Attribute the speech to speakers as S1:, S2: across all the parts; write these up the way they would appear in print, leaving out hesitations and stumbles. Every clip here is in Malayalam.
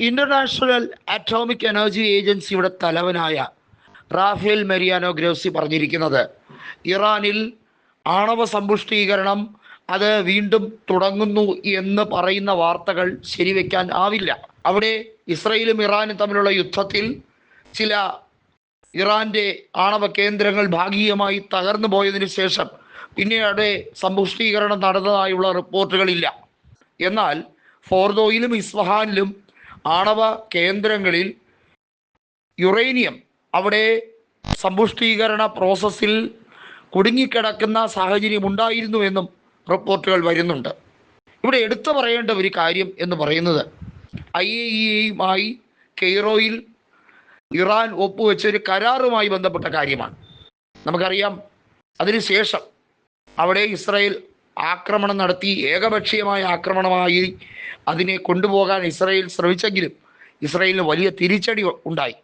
S1: ഇന്റർനാഷണൽ അറ്റോമിക് എനർജി ഏജൻസിയുടെ തലവനായ റാഫേൽ മെരിയാനോ ഗ്രോസി പറഞ്ഞിരിക്കുന്നത് ഇറാനിൽ ആണവ സമ്പുഷ്ടീകരണം അത് വീണ്ടും തുടങ്ങുന്നു എന്ന് പറയുന്ന വാർത്തകൾ ശരിവെക്കാൻ ആവില്ല. അവിടെ ഇസ്രയേലും ഇറാനും തമ്മിലുള്ള യുദ്ധത്തിൽ ചില ഇറാന്റെ ആണവ കേന്ദ്രങ്ങൾ ഭാഗികമായി തകർന്നു പോയതിനു ശേഷം പിന്നീട് സമ്പുഷ്ടീകരണം നടന്നതായുള്ള റിപ്പോർട്ടുകളില്ല. എന്നാൽ ഫോർദോയിലും ഇസ്ഫഹാനിലും ആണവ കേന്ദ്രങ്ങളിൽ യുറേനിയം അവിടെ സമ്പുഷ്ടീകരണ പ്രോസസ്സിൽ കുടുങ്ങിക്കിടക്കുന്ന സാഹചര്യം ഉണ്ടായിരുന്നു എന്നും റിപ്പോർട്ടുകൾ വരുന്നുണ്ട്. ഇവിടെ എടുത്തു പറയേണ്ട ഒരു കാര്യം എന്ന് പറയുന്നത് IAEAയുമായി കെയ്റോയിൽ ഇറാൻ ഒപ്പുവെച്ച ഒരു കരാറുമായി ബന്ധപ്പെട്ട കാര്യമാണ്. നമുക്കറിയാം, അതിനുശേഷം അവിടെ ഇസ്രായേൽ ആക്രമണം നടത്തി, ഏകപക്ഷീയമായ ആക്രമണമായി അതിനെ കൊണ്ടുപോകാൻ ഇസ്രായേൽ ശ്രമിച്ചെങ്കിലും ഇസ്രായേലിന് വലിയ തിരിച്ചടി ഉണ്ടായി.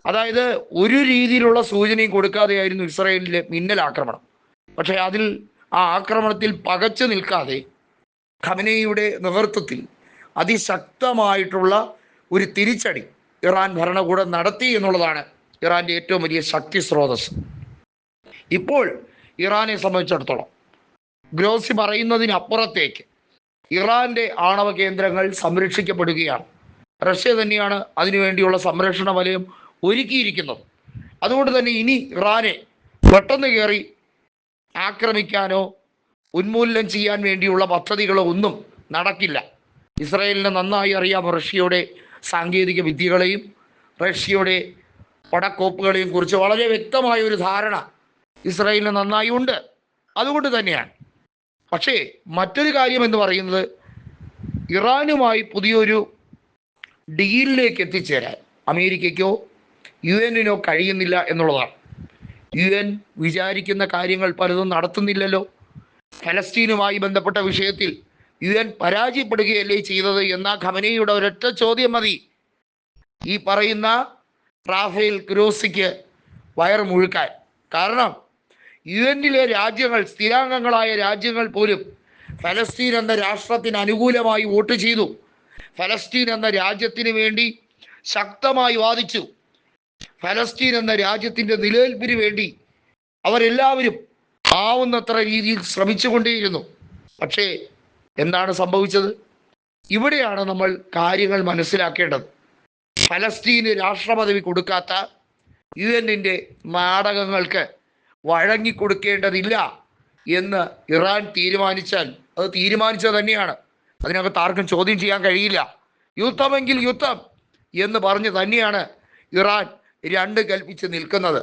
S1: അതായത് ഒരു രീതിയിലുള്ള സൂചനയും കൊടുക്കാതെയായിരുന്നു ഇസ്രായേലിലെ മിന്നൽ ആക്രമണം. പക്ഷേ ആ ആക്രമണത്തിൽ പകച്ചു നിൽക്കാതെ ഖമനേയിയുടെ നേതൃത്വത്തിൽ അതിശക്തമായിട്ടുള്ള ഒരു തിരിച്ചടി ഇറാൻ ഭരണകൂടം നടത്തി എന്നുള്ളതാണ് ഇറാൻ്റെ ഏറ്റവും വലിയ ശക്തി സ്രോതസ്. ഇപ്പോൾ ഇറാനെ സംബന്ധിച്ചിടത്തോളം ഗ്രോസി പറയുന്നതിനപ്പുറത്തേക്ക് ഇറാന്റെ ആണവ കേന്ദ്രങ്ങൾ സംരക്ഷിക്കപ്പെടുകയാണ്. റഷ്യ തന്നെയാണ് അതിനുവേണ്ടിയുള്ള സംരക്ഷണ വലയം ഒരുക്കിയിരിക്കുന്നത്. അതുകൊണ്ട് തന്നെ ഇനി ഇറാനെ പെട്ടെന്ന് കയറി ആക്രമിക്കാനോ ഉന്മൂലനം ചെയ്യാൻ വേണ്ടിയുള്ള പദ്ധതികളോ ഒന്നും നടക്കില്ല. ഇസ്രായേലിന് നന്നായി അറിയാം റഷ്യയുടെ സാങ്കേതിക വിദ്യകളെയും റഷ്യയുടെ പടക്കോപ്പുകളെയും കുറിച്ച് വളരെ വ്യക്തമായ ഒരു ധാരണ ഇസ്രായേലിന് നന്നായി ഉണ്ട്. അതുകൊണ്ട് തന്നെയാണ്. പക്ഷേ മറ്റൊരു കാര്യം എന്ന് പറയുന്നത് ഇറാനുമായി പുതിയൊരു ഡീലിലേക്ക് എത്തിച്ചേരാൻ അമേരിക്കയ്ക്കോ UN കഴിയുന്നില്ല എന്നുള്ളതാണ്. UN വിചാരിക്കുന്ന കാര്യങ്ങൾ പലതും നടത്തുന്നില്ലല്ലോ. ഫലസ്തീനുമായി ബന്ധപ്പെട്ട വിഷയത്തിൽ UN പരാജയപ്പെടുകയല്ലേ ചെയ്തത് എന്ന ഖമനേയിയുടെ ഒരൊറ്റ ചോദ്യം മതി ഈ പറയുന്ന റാഫേൽ ഗ്രോസിക്ക് വയർ മുഴുക്കാൻ. കാരണം UN രാജ്യങ്ങൾ, സ്ഥിരാംഗങ്ങളായ രാജ്യങ്ങൾ പോലും ഫലസ്തീൻ എന്ന രാഷ്ട്രത്തിന് അനുകൂലമായി വോട്ട് ചെയ്തു. ഫലസ്തീൻ എന്ന രാജ്യത്തിന് വേണ്ടി ശക്തമായി വാദിച്ചു. ഫലസ്തീൻ എന്ന രാജ്യത്തിൻ്റെ നിലനിൽപ്പിന് വേണ്ടി അവരെല്ലാവരും ആവുന്നത്ര രീതിയിൽ ശ്രമിച്ചുകൊണ്ടേയിരുന്നു. പക്ഷേ എന്താണ് സംഭവിച്ചത്? ഇവിടെയാണ് നമ്മൾ കാര്യങ്ങൾ മനസ്സിലാക്കേണ്ടത്. ഫലസ്തീന് രാഷ്ട്രപദവി കൊടുക്കാത്ത UN നാടകങ്ങൾക്ക് വഴങ്ങിക്കൊടുക്കേണ്ടതില്ല എന്ന് ഇറാൻ തീരുമാനിച്ചാൽ അത് തീരുമാനിച്ചത് തന്നെയാണ്. അതിനകത്ത് ആർക്കും ചോദ്യം ചെയ്യാൻ കഴിയില്ല. യുദ്ധമെങ്കിൽ യുദ്ധം എന്ന് പറഞ്ഞ് തന്നെയാണ് ഇറാൻ രണ്ട് കൽപ്പിച്ച് നിൽക്കുന്നത്.